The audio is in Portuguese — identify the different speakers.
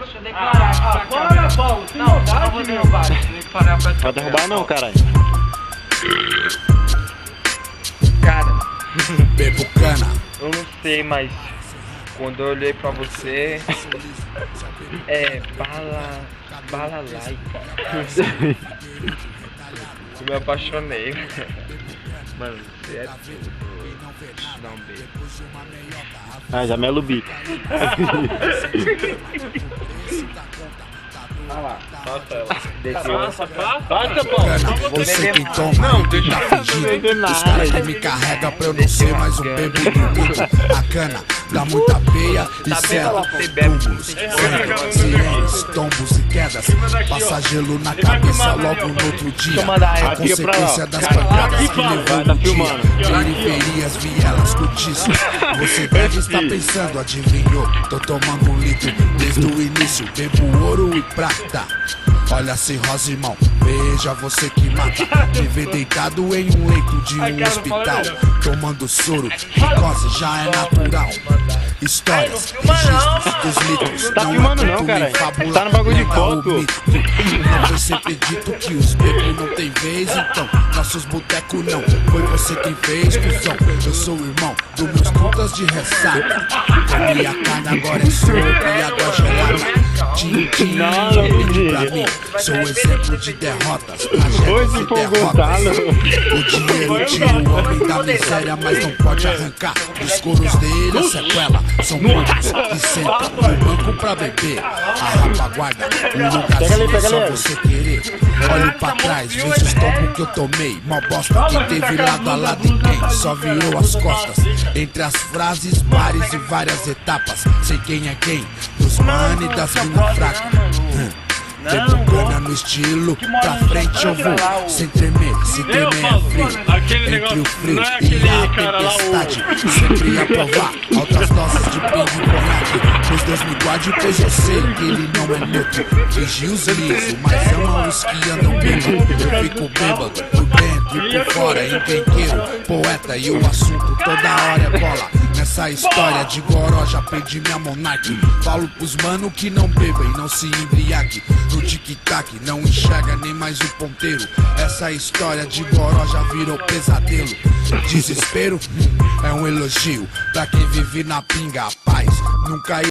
Speaker 1: Deixa eu declarar. Para, Paulo. Não, não vou derrubar.
Speaker 2: Vai derrubar não, caralho.
Speaker 3: Cara,
Speaker 4: Bebo cana.
Speaker 3: eu não sei, mas quando eu olhei pra você, bala laica. Eu me apaixonei. Mano, você é tudo. Deixa eu dar um beijo.
Speaker 2: Ah, já me alubica.
Speaker 3: Olha lá, passa ela.
Speaker 1: Passa, passa.
Speaker 2: Passa, Paulo.
Speaker 4: Você quem toma,
Speaker 3: Não, deixa
Speaker 4: tá
Speaker 3: eu
Speaker 4: fingindo. Os caras que me carregam pra eu não ser mais um bebo bonito. A cana dá muita peia e cela. Tumbos, sirenes, tombos e quedas. Passa gelo na cabeça logo no outro dia. A consequência das pancadas que levou no dia. Periferias, vielas, cortiços. Você deve estar pensando, adivinhou? Tô tomando um litro desde o início. Bebo ouro e prata. Olha sem rosa, irmão, veja você que mata. Me vê deitado em um leito de um hospital, tomando soro, glicose já é natural. Histórias, registros dos litros.
Speaker 2: Tá filmando não, cara. Tá no bagulho de foto.
Speaker 4: Não foi sempre dito que os bebos não tem vez, então nossos botecos não. Foi você quem fez, cuzão. Eu sou o irmão dos meus putas de ressaca. Comi a carne, agora é sopa e água gelada. Tintim, pra mim, sou exemplo de derrotas.
Speaker 2: Hoje empolgou, tá?
Speaker 4: O dinheiro tira o homem da miséria, mas não pode arrancar. Os coros dele, a sequela, são poucos que sentam no banco pra beber. A rapaguarda, um lugarzinho só você querer. Olho pra trás, vejo os tombos que eu tomei. Mó bosta que teve lado a lado e quem só virou as costas. Entre as frases, bares e várias etapas. Sei quem é quem, dos mano e das mina fraca. Bebo cana no estilo, pra frente eu vou, sem tremer, se tremer é frio. Entre o frio e a tempestade, sempre a provar altas doses de pingo e conhaque. Pois Deus me guarde, pois eu sei que ele não é neutro. Vigia os lisos, mas ama os que andam bêbado. Eu fico bêbado, por dentro e por fora, encrenqueiro, poeta e o assunto toda hora é bola. Nessa história de goró já perdi minha monarque. Falo pros mano que não beba e não se embriague. No tic-tac não enxerga nem mais o ponteiro. Essa história de goró já virou pesadelo. Desespero é um elogio pra quem vive na pinga. A paz nunca